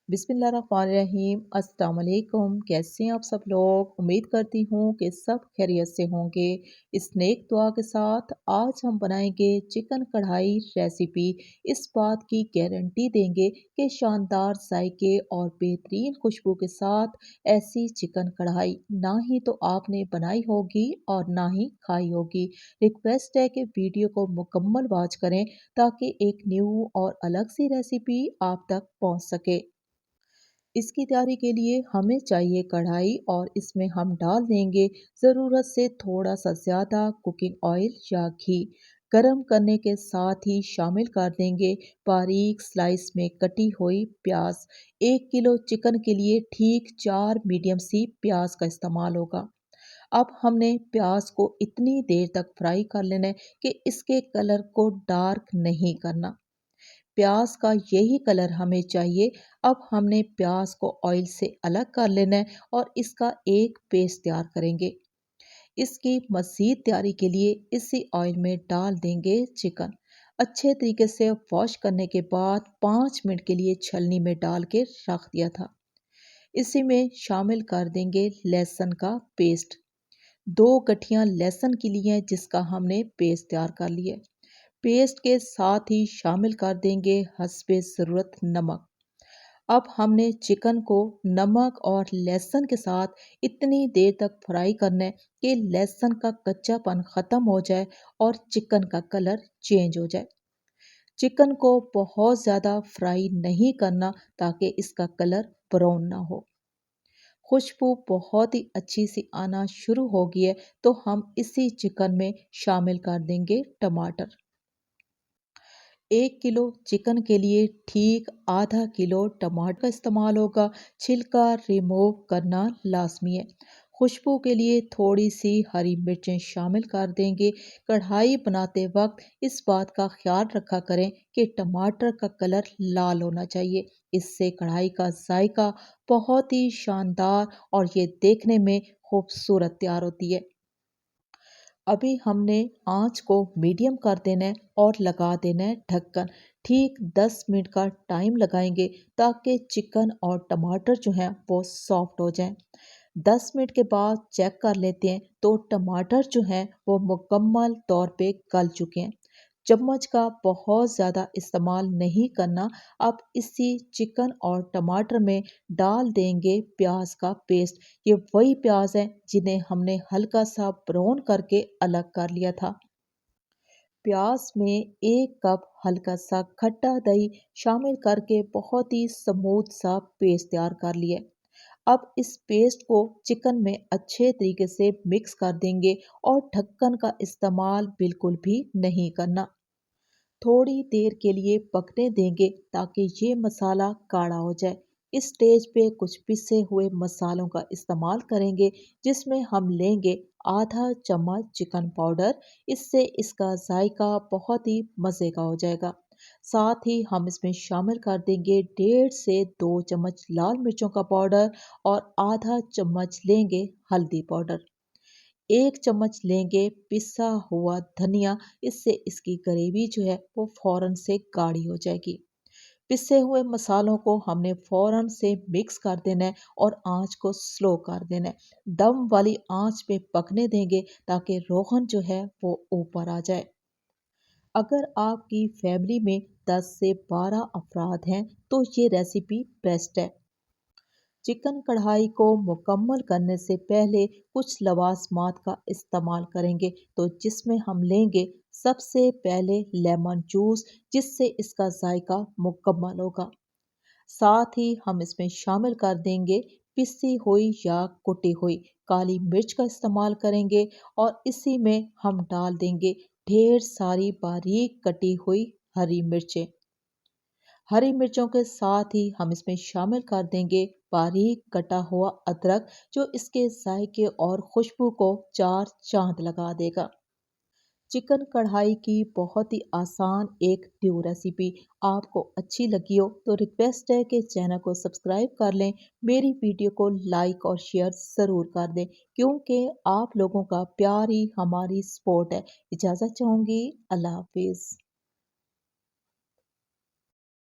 बिस्मिल्लाहिर्रहमानिर्रहीम। अस्सलाम वालेकुम। कैसे हैं आप सब लोग? उम्मीद करती हूँ कि सब खैरियत से होंगे। इस नेक दुआ के साथ आज हम बनाएंगे चिकन कढ़ाई रेसिपी। इस बात की गारंटी देंगे कि शानदार जायके और बेहतरीन खुशबू के साथ ऐसी चिकन कढ़ाई ना ही तो आपने बनाई होगी और ना ही खाई होगी। रिक्वेस्ट है कि वीडियो को मुकम्मल वॉच करें ताकि एक न्यू और अलग सी रेसिपी आप तक पहुँच सके। इसकी तैयारी के लिए हमें चाहिए कढ़ाई और इसमें हम डाल देंगे ज़रूरत से थोड़ा सा ज़्यादा कुकिंग ऑयल या घी। गरम करने के साथ ही शामिल कर देंगे बारीक स्लाइस में कटी हुई प्याज। 1 किलो चिकन के लिए ठीक 4 मीडियम सी प्याज का इस्तेमाल होगा। अब हमने प्याज को इतनी देर तक फ्राई कर लेना है कि इसके कलर को डार्क नहीं करना। प्याज का यही कलर हमें चाहिए। अब हमने प्याज को ऑयल से अलग कर लेना है और इसका एक पेस्ट तैयार करेंगे। इसकी मज़ीद तैयारी के लिए इसी ऑयल में डाल देंगे चिकन। अच्छे तरीके से वॉश करने के बाद 5 मिनट के लिए छलनी में डाल के रख दिया था। इसी में शामिल कर देंगे लहसुन का पेस्ट। 2 गठियाँ लहसुन की लिए हैं जिसका हमने पेस्ट तैयार कर लिया है। पेस्ट के साथ ही शामिल कर देंगे हस्बे ज़रूरत नमक। अब हमने चिकन को नमक और लहसुन के साथ इतनी देर तक फ्राई करना है कि लहसुन का कच्चापन ख़त्म हो जाए और चिकन का कलर चेंज हो जाए। चिकन को बहुत ज़्यादा फ्राई नहीं करना ताकि इसका कलर ब्राउन ना हो। खुशबू बहुत ही अच्छी सी आना शुरू हो गई है तो हम इसी चिकन में शामिल कर देंगे टमाटर। 1 किलो चिकन के लिए ठीक आधा किलो टमाटर का इस्तेमाल होगा। छिलका रिमूव करना लाजमी है। खुशबू के लिए थोड़ी सी हरी मिर्चें शामिल कर देंगे। कढ़ाई बनाते वक्त इस बात का ख्याल रखा करें कि टमाटर का कलर लाल होना चाहिए। इससे कढ़ाई का जायका बहुत ही शानदार और ये देखने में खूबसूरत तैयार होती है। अभी हमने आंच को मीडियम कर देना है और लगा देना है ढक्कन। ठीक 10 मिनट का टाइम लगाएंगे ताकि चिकन और टमाटर जो हैं वो सॉफ्ट हो जाएं। 10 मिनट के बाद चेक कर लेते हैं तो टमाटर जो हैं वो मुकम्मल तौर पे गल चुके हैं। चम्मच का बहुत ज़्यादा इस्तेमाल नहीं करना। अब इसी चिकन और टमाटर में डाल देंगे प्याज का पेस्ट। ये वही प्याज हैं जिन्हें हमने हल्का सा ब्राउन करके अलग कर लिया था। प्याज में 1 कप हल्का सा खट्टा दही शामिल करके बहुत ही स्मूथ सा पेस्ट तैयार कर लिया। अब इस पेस्ट को चिकन में अच्छे तरीके से मिक्स कर देंगे और ढक्कन का इस्तेमाल बिल्कुल भी नहीं करना। थोड़ी देर के लिए पकने देंगे ताकि ये मसाला गाढ़ा हो जाए। इस स्टेज पे कुछ पिसे हुए मसालों का इस्तेमाल करेंगे जिसमें हम लेंगे आधा चम्मच चिकन पाउडर। इससे इसका जायका बहुत ही मज़े का हो जाएगा। साथ ही हम इसमें शामिल कर देंगे 1.5 से 2 चम्मच लाल मिर्चों का पाउडर और आधा चम्मच लेंगे हल्दी पाउडर। 1 चम्मच लेंगे पिसा हुआ धनिया। इससे इसकी ग्रेवी जो है वो फ़ौरन से गाढ़ी हो जाएगी। पिसे हुए मसालों को हमने फ़ौरन से मिक्स कर देना है और आंच को स्लो कर देना है। दम वाली आंच पे पकने देंगे ताकि रोगन जो है वो ऊपर आ जाए। अगर आपकी फैमिली में 10 से 12 अफराद हैं तो ये रेसिपी बेस्ट है। चिकन कढ़ाई को मुकम्मल करने से पहले कुछ लवाजमात का इस्तेमाल करेंगे तो जिसमें हम लेंगे सबसे पहले लेमन जूस जिससे इसका जायका मुकम्मल होगा। साथ ही हम इसमें शामिल कर देंगे पिसी हुई या कुटी हुई काली मिर्च का इस्तेमाल करेंगे और इसी में हम डाल देंगे ढेर सारी बारीक कटी हुई हरी मिर्चें। हरी मिर्चों के साथ ही हम इसमें शामिल कर देंगे बारीक कटा हुआ अदरक जो इसके जायके और खुशबू को चार चांद लगा देगा। चिकन कढ़ाई की बहुत ही आसान एक न्यू रेसिपी आपको अच्छी लगी हो तो रिक्वेस्ट है कि चैनल को सब्सक्राइब कर लें। मेरी वीडियो को लाइक और शेयर ज़रूर कर दें क्योंकि आप लोगों का प्यार ही हमारी सपोर्ट है। इजाज़त चाहूँगी। अल्लाह हाफिज़।